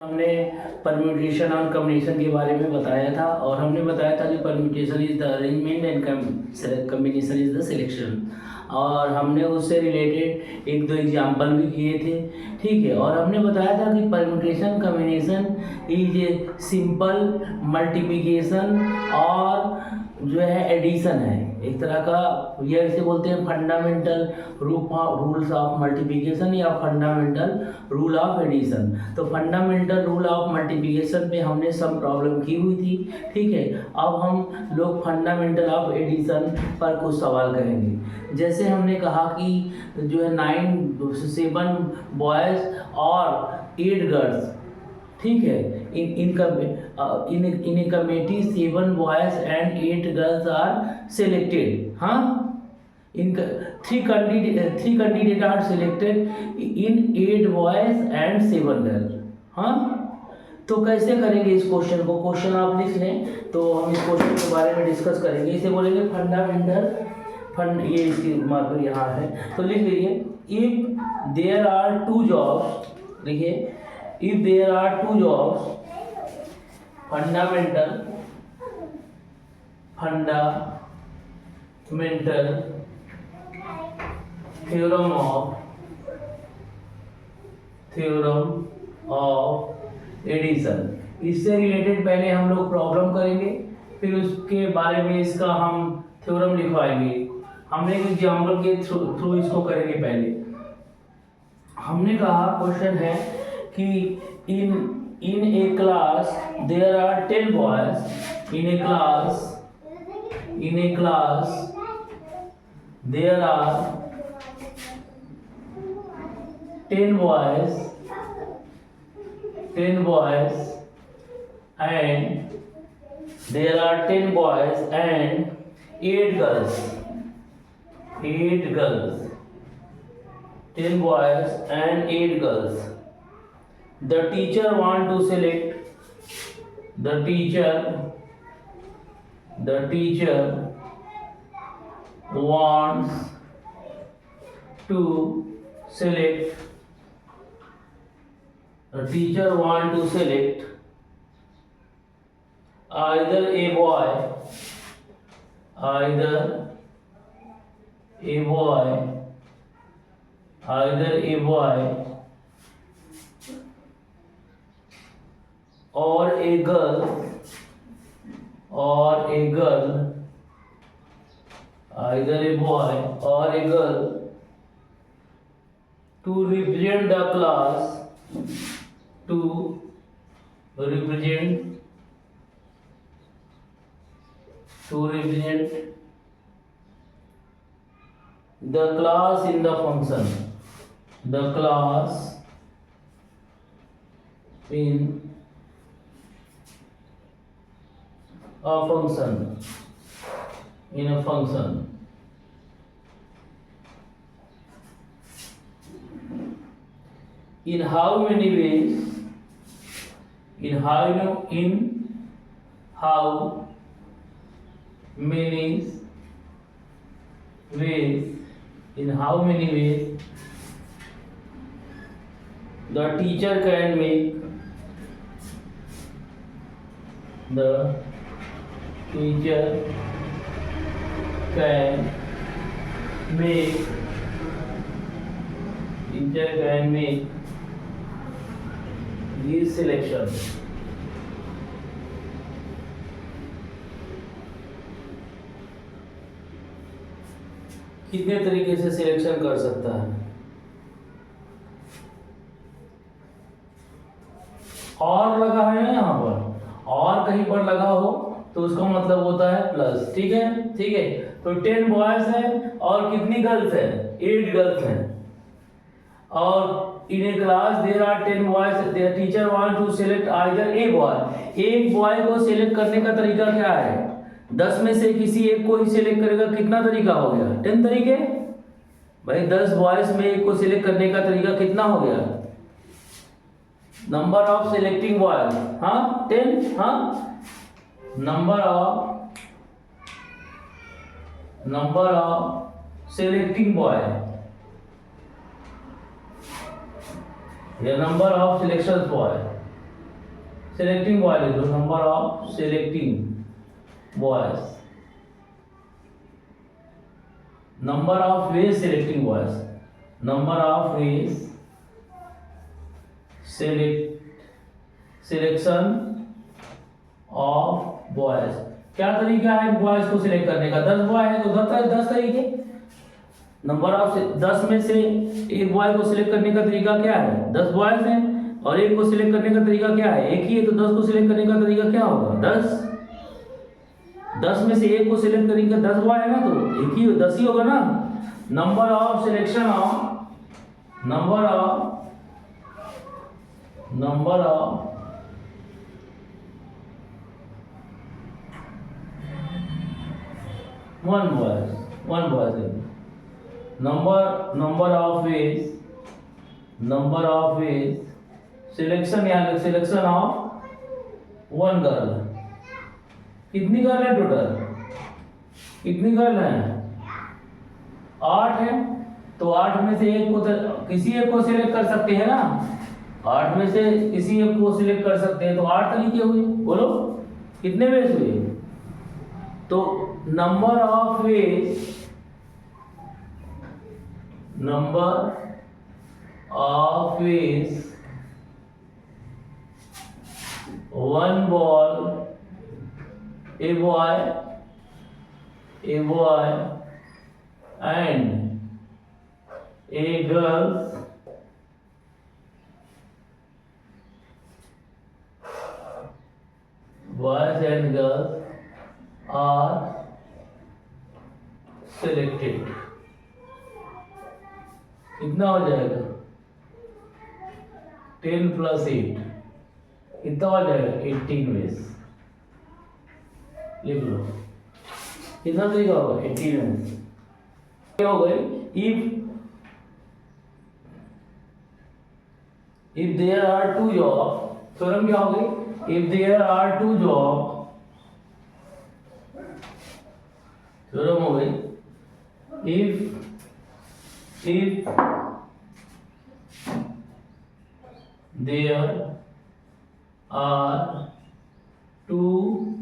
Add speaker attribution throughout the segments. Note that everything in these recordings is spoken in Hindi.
Speaker 1: हमने परम्यूटेशन और कम्बिनेशन के बारे में बताया था और हमने बताया था कि permutation is the arrangement and combination is the selection. और हमने उससे रिलेटेड एक दो एग्जाम्पल भी किए थे, ठीक है। और हमने बताया था कि permutation combination is a simple multiplication और जो है एडिशन है, एक तरह का। ये इसे बोलते हैं फंडामेंटल रूल्स ऑफ मल्टीप्लिकेशन या फंडामेंटल रूल ऑफ एडिशन। तो फंडामेंटल रूल ऑफ मल्टीप्लिकेशन पे हमने सम प्रॉब्लम की हुई थी, ठीक है। अब हम लोग फंडामेंटल ऑफ एडिशन पर कुछ सवाल करेंगे। जैसे हमने कहा कि जो है 7 बॉयज़ और 8 गर्ल्स, ठीक है। In a committee 7 boys and 8 girls are selected. हाँ, in 3 candidate are selected in 8 boys and 7 girl. हाँ, तो कैसे करेंगे इस क्वेश्चन को? क्वेश्चन आप लिख लें तो हम इस क्वेश्चन के बारे में डिस्कस करेंगे। इसे बोलेंगे फंडामेंटल ये इसकी मार्कर यहाँ है, तो लिख लीजिए इफ देयर आर 2 जॉब्स। देखिए, if there are 2 jobs, fundamental theorem of addition। इससे रिलेटेड पहले हम लोग प्रॉब्लम करेंगे, फिर उसके बारे में इसका हम थ्योरम लिखवाएंगे। हमने एक एग्जाम्पल के थ्रू इसको करेंगे। पहले हमने कहा क्वेश्चन है कि in a class there are 10 boys। in a class there are 10 boys and there are 10 boys and 8 girls 10 boys and 8 girls। The teacher wants to select either a boy or a girl either a boy or a girl to represent the class the class in the function in a function। In how many ways the teacher can make these selections। कितने तरीके से सिलेक्शन कर सकता है? और लगा है ना यहाँ पर, और कहीं पर लगा हो तो उसका मतलब होता है प्लस। ठीक है। तो 10 बॉयज है और कितनी गर्ल्स है? 8 गर्ल्स हैं। और in a class there are 10 boys, their teacher want to select either a boy. एक बॉय को सिलेक्ट करने का तरीका क्या है? 10 में से किसी एक को ही सिलेक्ट करेगा। कितना तरीका हो गया? 10 तरीके। भाई 10 बॉयज में एक को सिलेक्ट करने का तरीका कितना हो गया? नंबर ऑफ सिलेक्टिंग बॉयज, हाँ 10। हाँ, नंबर ऑफ सिलेक्टिंग बॉय या number of selection boy, selecting boy लिख लो, number of selecting boys, number of ways selecting boys, number of ways selection of boys। क्या तरीका है बॉयज को सिलेक्ट करने का? 10 बॉय है तो 10 तरीके। नंबर ऑफ 10 में से एक बॉय को सिलेक्ट करने का तरीका क्या है? 10 बॉयज हैं और एक को सिलेक्ट करने का तरीका क्या है? एक ही है, तो 10 को सिलेक्ट करने का तरीका क्या होगा? 10 में से एक को सिलेक्ट करने का 10 बॉय है ना, तो एक ही 10 ही होगा ना। Number of selection of number of 1 boy number of ways selection या सिलेक्शन ऑफ 1 गर्ल। कितनी गर्ल है टोटल? कितनी गर्ल है? 8 है, तो 8 में से एक को किसी एक को सिलेक्ट कर सकते हैं ना। 8 में से किसी एक को सिलेक्ट कर सकते हैं, तो 8 तरीके हुए। बोलो कितने वेज हुए? तो number of veg 1 ball, a boy and a girl boys and girls are selected। कितना हो जाएगा? 10 + 8 कितना हो जाएगा? 18 वेज। लिख लो कितना तरीका होगा? 18 वेज। क्या हो गए? if there are 2 jobs, theorem क्या हो गई? if there are 2 jobs, theorem हो गई if there are 2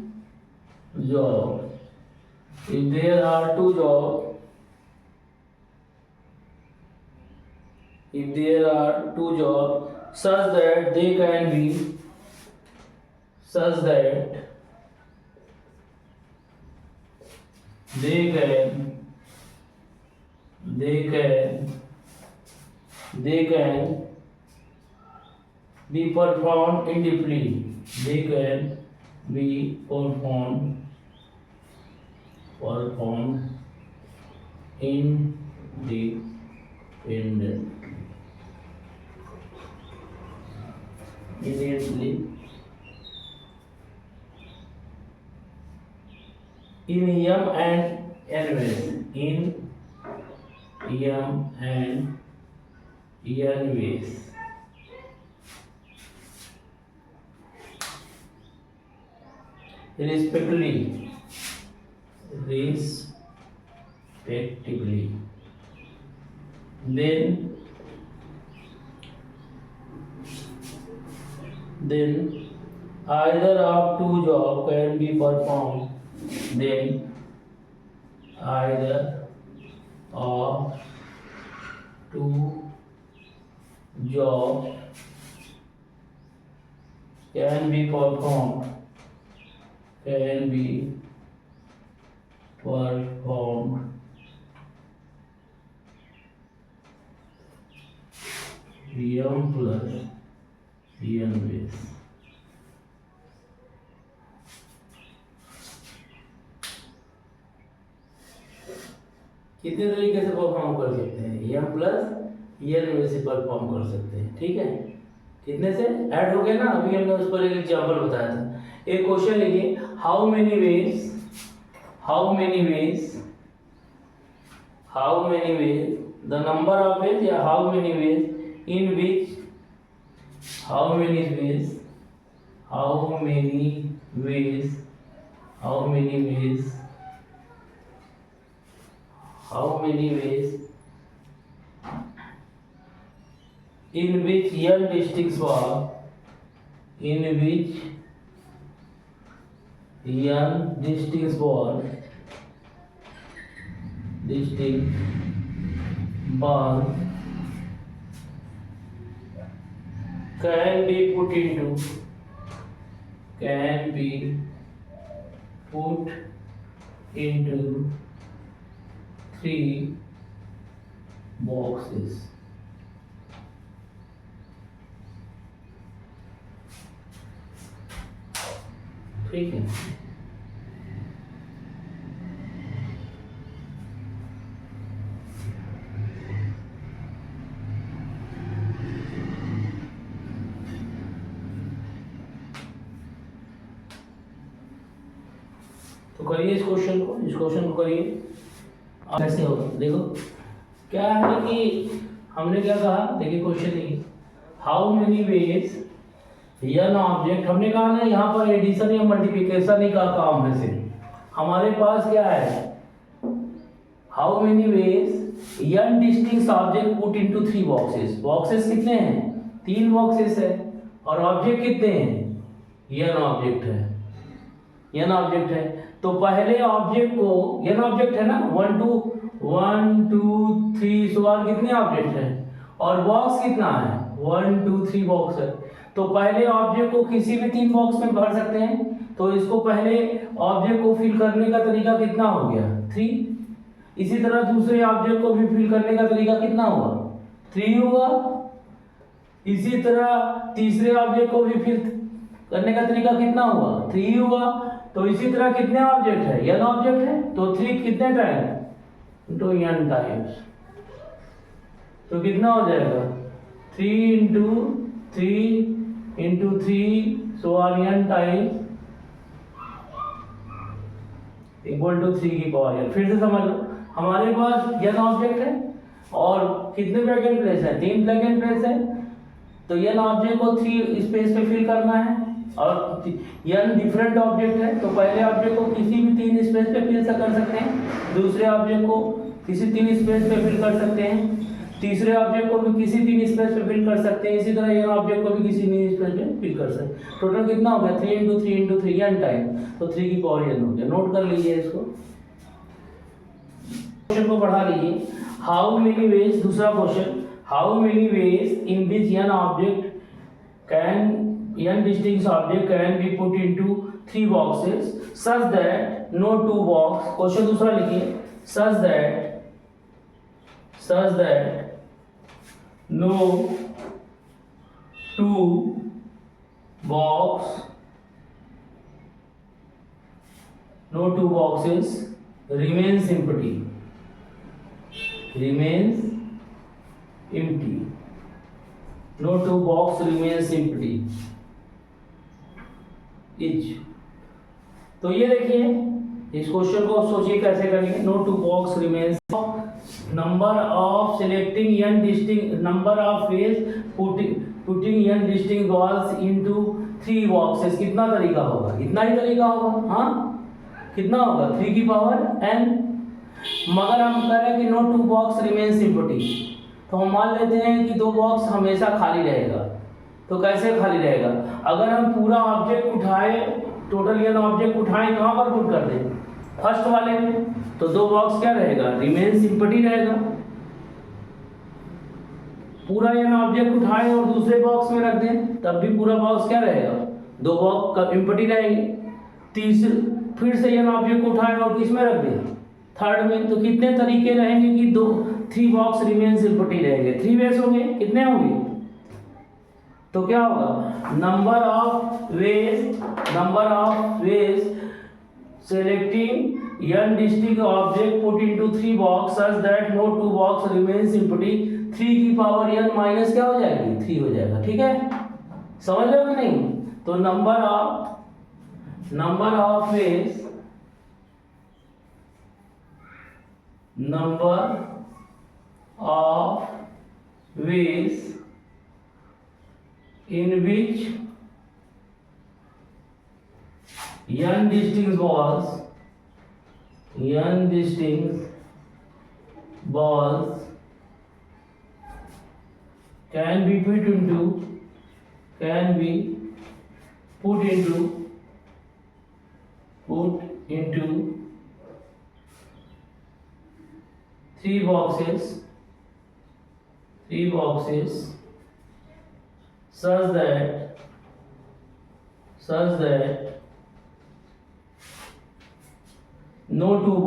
Speaker 1: jobs, if there are 2 jobs, if there are 2 jobs such that they can be performed independently, they can be performed independently in M and N ways। respectively then either of 2 jobs can be performed, then either of 2 jobs can be performed M plus N ways। कितने तरीके से परफॉर्म कर सकते हैं? M plus N वे से परफॉर्म कर सकते हैं। ठीक है, कितने से ऐड हो गया ना। अभी हमने उस पर एक एग्जांपल बताया था। एक क्वेश्चन लिखिए, how many ways the number of ways या how many ways in which how many ways in which N districts were in which n distinct balls can be put into 3 boxes. ठीक है। तो करिए इस क्वेश्चन को करिए। कैसे होगा देखो, क्या है कि हमने क्या कहा, देखिए क्वेश्चन देखिए, how many ways N object, हमने कहा ना यहाँ पर एडिशन या मल्टीप्लिकेशन ही का काम है सिर्फ। हमारे पास क्या है, how many ways N distinct object put into 3 boxes. Boxes कितने हैं, 3 बॉक्सेस है, और ऑब्जेक्ट कितने हैं, एन ऑब्जेक्ट है। तो पहले ऑब्जेक्ट को, एन ऑब्जेक्ट है ना, 1 2 3 सवाल कितने ऑब्जेक्ट है, और बॉक्स कितना है, 1 2 3 बॉक्स है। तो पहले ऑब्जेक्ट को किसी भी 3 बॉक्स में भर सकते हैं। तो इसको पहले ऑब्जेक्ट को फिल करने का तरीका कितना हो गया, 3। इसी तरह दूसरे ऑब्जेक्ट को भी फिल करने का तरीका कितना होगा, 3 होगा। इसी तरह तीसरे ऑब्जेक्ट को भी फिल करने का तरीका कितना हुआ, 3 हुआ। तो इसी तरह कितने ऑब्जेक्ट है, एन ऑब्जेक्ट है, तो 3 कितने टाइम, तो एन टाइम्स। तो कितना हो जाएगा, 3 into 3 so N times equal to 3 की पावर एन। फिर से समझ लो, हमारे पास एन ऑब्जेक्ट है और कितने वैकेंट प्लेस है, 3 वैकेंट प्लेस है। तो एन ऑब्जेक्ट को 3 स्पेस पे फिल करना है, और एन डिफरेंट ऑब्जेक्ट है। तो पहले ऑब्जेक्ट को किसी भी 3 स्पेस पे फिल कर सकते हैं, दूसरे ऑब्जेक्ट को किसी 3 स्पेस पे फिल कर सकते हैं, तीसरे ऑब्जेक्ट को भी किसी 3 स्पेस पे फिल कर सकते हैं। इसी तरह एन ऑब्जेक्ट को भी किसी 3 स्पेस पे फिल कर सकते हैं। टोटल कितना हो गया, 3 इंटू 3 एन टाइम, तो 3 की पावर एन हो गया। नोट कर लीजिए इसको, क्वेश्चन को बढ़ा लीजिए। हाउ मेनी वेज, दूसरा question, how many ways in which an object can, n distinct object can be put into 3 boxes such that no 2 box, question दूसरा लिखिए, such that no 2 boxes remains empty, no 2 box remains empty each. तो ये देखिए, इस क्वेश्चन को सोचिए कैसे करेंगे। No 2 box remains, number of selecting N distinct, number of ways putting N distinct balls into 3 boxes. कितना तरीका होगा, इतना ही तरीका होगा। हाँ, कितना होगा, 3 की पावर n। मगर हम कह रहे हैं कि नो 2 बॉक्स रिमेन्स एम्प्टी, तो हम मान लेते हैं कि 2 बॉक्स हमेशा खाली रहेगा। तो कैसे खाली रहेगा, अगर हम पूरा ऑब्जेक्ट उठाए, टोटल एन ऑब्जेक्ट उठाएं, कहाँ पर पुट कर दें, फर्स्ट वाले में, तो 2 बॉक्स क्या रहेगा, रिमेन्स एम्प्टी रहेगा। पूरा एन ऑब्जेक्ट उठाएं और दूसरे बॉक्स में रख दें, तब भी पूरा बॉक्स क्या रहेगा, 2 बॉक्स एम्प्टी रहेंगे। तीसरे फिर से एन ऑब्जेक्ट को उठाएं और किस में रख दें, थर्ड में। तो कितने तरीके रहेंगे कि 3 बॉक्स रिमेन्स एम्प्टी रहेंगे, 3 वेज होंगे, कितने होंगे, तो क्या होगा, number of ways selecting N distinct object put into 3 box such that no 2 box remains empty, 3 की पावर एन माइनस क्या हो जाएगी, 3 हो जाएगा। ठीक है, समझ रहे हो कि नहीं। तो number of veg in which n distinct balls can be put into put into 3 boxes such that no two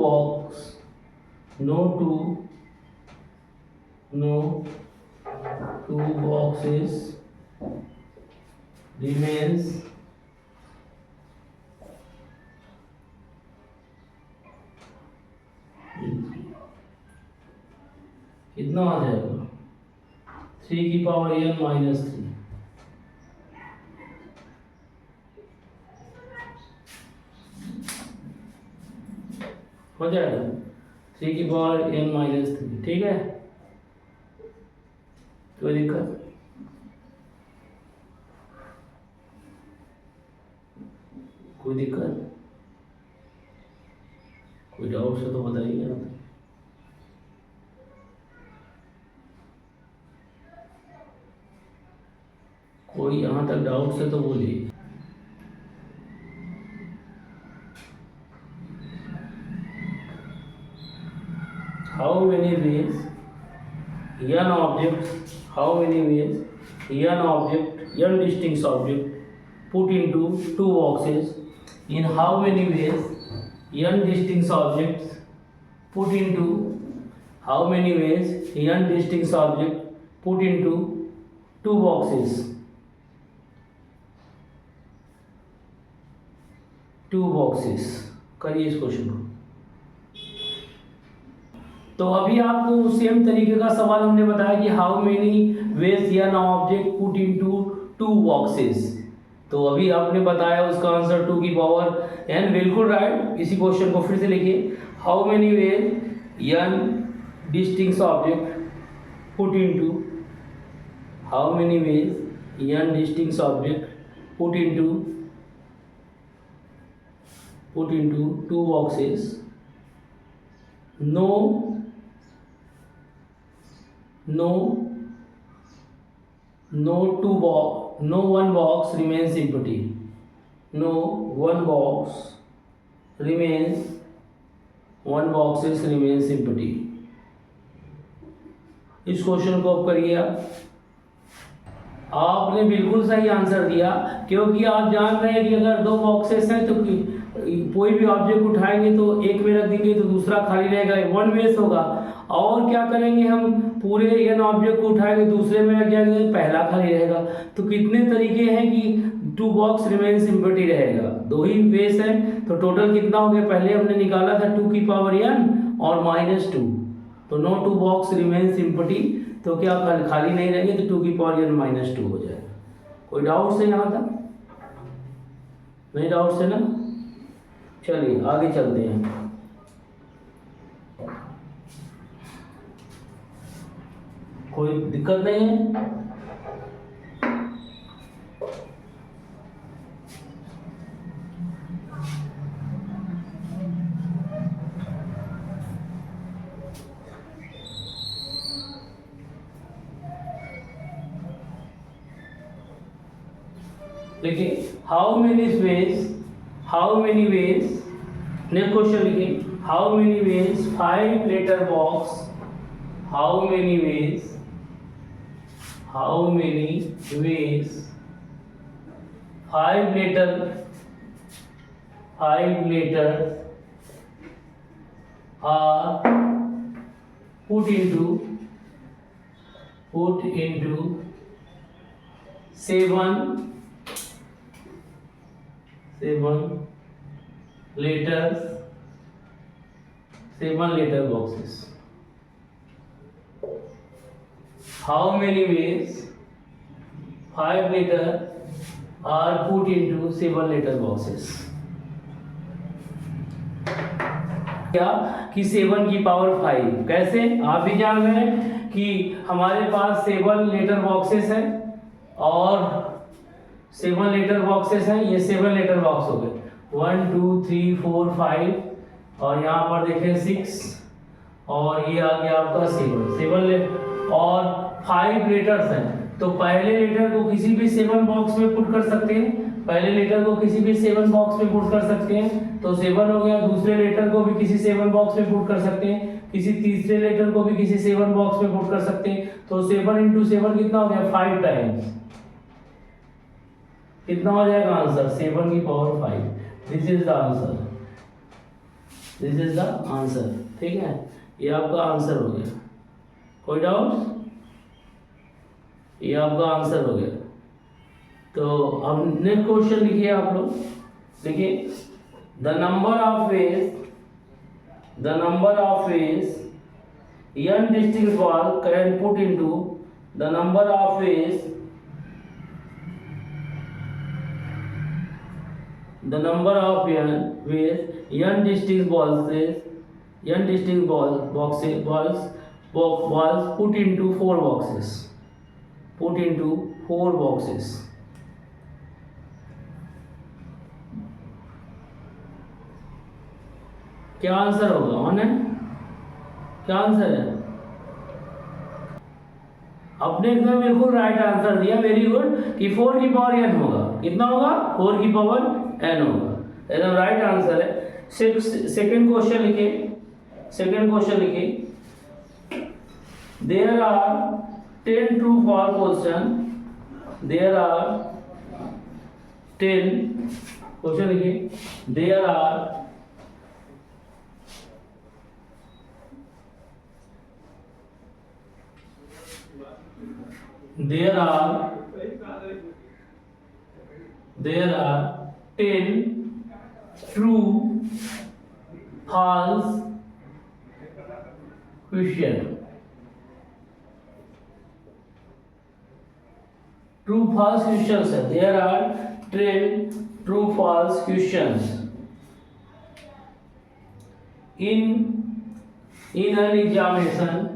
Speaker 1: boxes remains empty. कितना आ जाएगा 3 की पावर n माइनस 3 हो जाएगा 3 की पावर n माइनस 3। ठीक है, कोई दिक्कत? कोई दिक्कत, कोई डाउट से तो बताइए आप। कोई यहाँ तक डाउट से तो बोलिए। How many ways n distinct object put into 2 boxes? In how many ways n distinct objects put into two boxes? करिए इस क्वेश्चन को। तो अभी आपको सेम तरीके का सवाल हमने बताया कि how many ways N object put into 2 boxes. तो अभी आपने बताया उसका आंसर 2 की पावर n, बिल्कुल राइट। इसी क्वेश्चन को फिर से लिखिए, how many ways N distinct object put into put into 2 boxes. No one box remains empty. One box remains empty. इस क्वेश्चन को आप करिए। आपने बिल्कुल सही आंसर दिया, क्योंकि आप जान रहे हैं कि अगर 2 बॉक्सेस हैं तो कोई भी ऑब्जेक्ट उठाएंगे तो एक में रख देंगे तो दूसरा खाली रहेगा, 1 वेस्ट होगा। और क्या करेंगे, हम पूरे n ऑब्जेक्ट को उठाएंगे दूसरे में रख जाएंगे, पहला खाली रहेगा। तो कितने तरीके हैं कि 2 बॉक्स रिमेन्स एम्प्टी रहेगा, 2 ही वेस्ट हैं। तो टोटल कितना हो गया, पहले हमने निकाला था 2 की पावर n और -2, तो नो 2 बॉक्स रिमेन्स एम्प्टी, तो क्या खाली नहीं रहेंगे, तो 2 की पावर n -2 हो जाएगा। कोई डाउट है यहाँ तक? नहीं डाउट है ना? चलिए आगे चलते हैं। कोई दिक्कत नहीं है? देखिए, how many ways next question लिखिए, how many ways 5 letter box, how many ways 5 letter are put into 7 letter boxes. How many ways 5 letter are put into 7 letter boxes? क्या कि 7 की पावर 5 कैसे? आप भी जान रहे हैं कि हमारे पास 7 लेटर बॉक्सेस हैं और 7 लेटर बॉक्सेस हैं। ये 7 लेटर बॉक्स हो गए, 1 2 3 4 5 और यहाँ पर देखें 6 और ये आ गया आपका 7 लेटर और 5 लेटर्स हैं। तो पहले लेटर को किसी भी 7 बॉक्स में पुट कर सकते हैं, पहले लेटर को किसी भी 7 बॉक्स में पुट कर सकते हैं तो 7 हो गया, दूसरे लेटर को भी किसी 7 बॉक्स में पुट कर सकते हैं, किसी तीसरे लेटर को भी किसी 7 बॉक्स में पुट कर सकते हैं, तो 7 इंटू 7 कितना हो गया 5 टाइम्स, कितना हो जाएगा आंसर 7 की power 5। This is the answer, this is the answer. ठीक है, ये आपका आंसर हो गया। कोई डाउट? ये आपका आंसर हो गया। तो अब नेक्स्ट क्वेश्चन लिखिए आप लोग। देखिए, the number of veg n distinct ball can put into the number of ways n distinct balls put into 4 boxes, क्या आंसर होगा? ऑन है, क्या आंसर है? अपने एकदम बिल्कुल राइट आंसर दिया, वेरी गुड, कि 4 की पावर n होगा। कितना होगा? 4 की पावर n होगा, एकदम राइट आंसर है। सेकंड क्वेश्चन लिखिए, there are 10 true false question, there are 10 question लिखिए, there are 10 true false question. True false questions है, there are 10 true false questions in an examination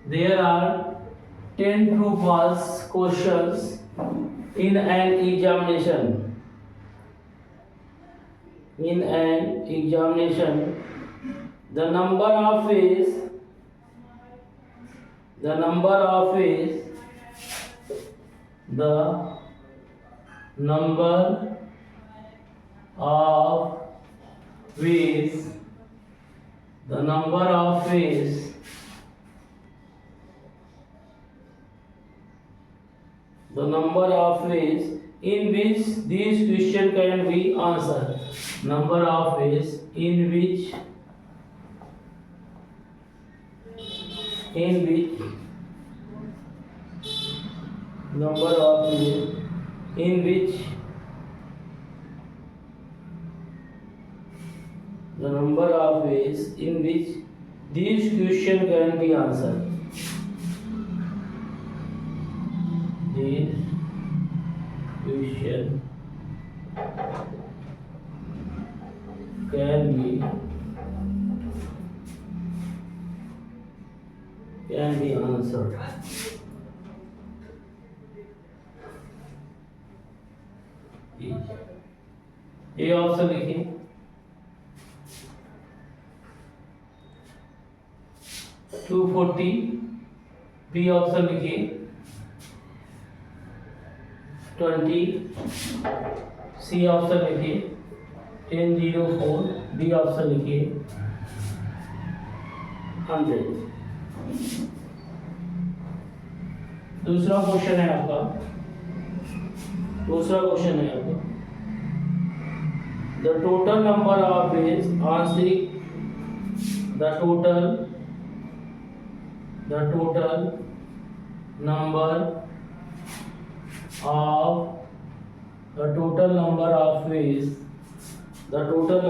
Speaker 1: there are 10 true false questions in an examination. The number of ways in which these questions can be answered. Number of ways in which these questions can be answered. These question can be answered. ये ऑप्शन लिखिए, टू 40। बी ऑप्शन लिखिए 20। सी ऑप्शन लिखिए 1004। डी ऑप्शन लिखिए 100। दूसरा क्वेश्चन है आपका, the total number of ways answering the total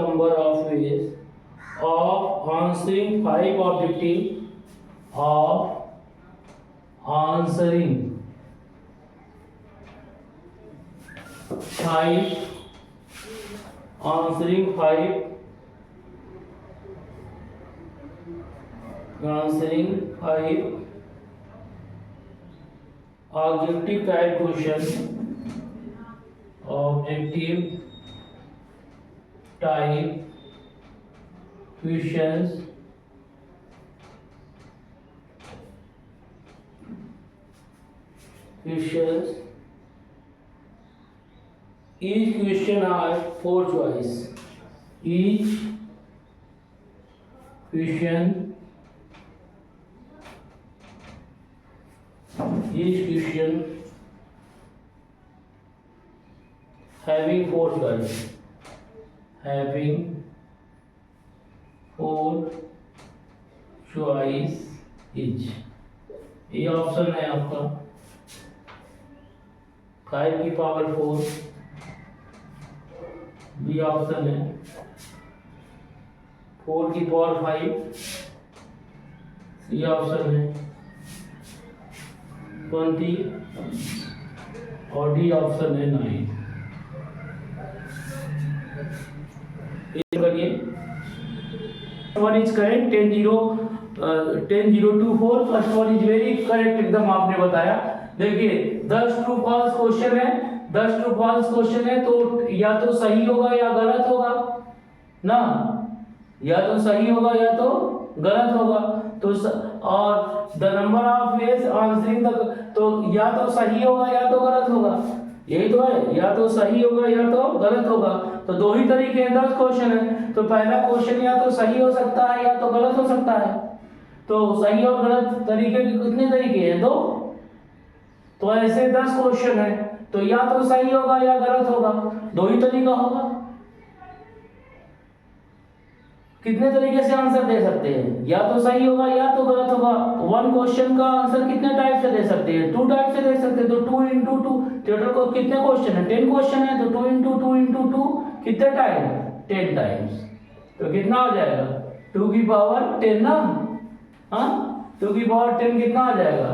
Speaker 1: number of ways of answering 5 objective answering five objective type questions each question are 4 choice. Each question having 4 choice. each. ये ऑप्शन है आपका 5 की पावर 4, बी ऑप्शन है 4 की पावर 5, सी ऑप्शन है 20 और डी ऑप्शन है 9. करिए 1 is correct. 10-0-2-4 first one is very correct, एकदम आपने बताया. देखिए 10 ट्रू फॉल्स क्वेश्चन है, 10 ट्रू फॉल्स क्वेश्चन है तो या तो सही होगा या गलत होगा ना, या तो सही होगा या तो गलत होगा. तो और the number of veg answering the, तो या तो सही होगा या तो गलत होगा, यही तो है, या तो सही होगा या तो गलत होगा. तो दो ही तरीके हैं, 10 क्वेश्चन है तो पहला क्वेश्चन या तो सही हो सकता है या तो गलत हो सकता है. तो सही और गलत तरीके के कितने तरीके हैं? 2. तो ऐसे 10 क्वेश्चन है तो या तो सही होगा या गलत होगा, दो ही तरीका होगा. कितने तरीके से आंसर दे सकते हैं? या तो सही होगा या तो गलत होगा. 1 क्वेश्चन का आंसर कितने टाइप से दे सकते हैं? 2 टाइप से दे सकते हैं. तो 2 × 2 टोटल को कितने क्वेश्चन है? 10 क्वेश्चन है तो 2 × 2 × 2 कितने टाइम? 10 टाइम्स. तो कितना हो जाएगा? 2 की पावर 10 ना. हाँ 2 की पावर 10 कितना आ जाएगा?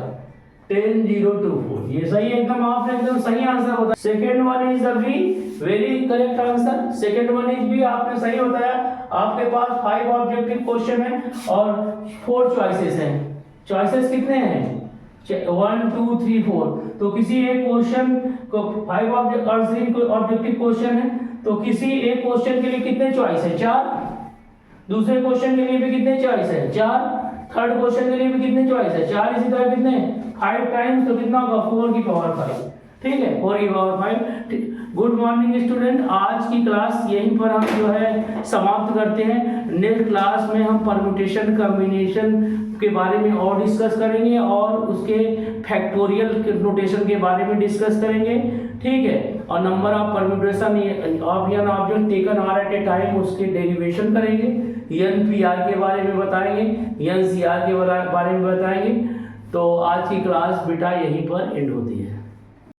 Speaker 1: 10-0-2-4. ये सही है एकदम, आपने एकदम सही आंसर बताया. Second one is the B, very correct answer. Second one is B, आपने सही बताया. आपके पास 5 ऑब्जेक्टिव क्वेश्चन है और 4 चॉइसेस हैं. चॉइसेस कितने हैं? 1 2 3 4. तो किसी एक क्वेश्चन को 5 ऑब्जेक्टिव क्वेश्चन है तो किसी एक क्वेश्चन के लिए कितने चॉइस है? 4. दूसरे क्वेश्चन के लिए भी कितने चॉइस है? 4. थर्ड क्वेश्चन के लिए भी कितने चॉइस है? 4. इसी तरह कितने? 5 टाइम्स. तो कितना होगा? 4 की पावर 5. ठीक है, 4 की पावर 5. गुड मॉर्निंग स्टूडेंट, आज की क्लास यहीं पर हम जो है समाप्त करते हैं. नेक्स्ट क्लास में हम परम्यूटेशन कॉम्बिनेशन के बारे में और डिस्कस करेंगे और उसके फैक्टोरियल नोटेशन के बारे में डिस्कस करेंगे. ठीक है, और number of permutation of N object taken R at a time उसके डेरिवेशन करेंगे. NPR के बारे में बताएंगे, NCR के बारे में बताएंगे. तो आज की क्लास बेटा यहीं पर एंड होती है.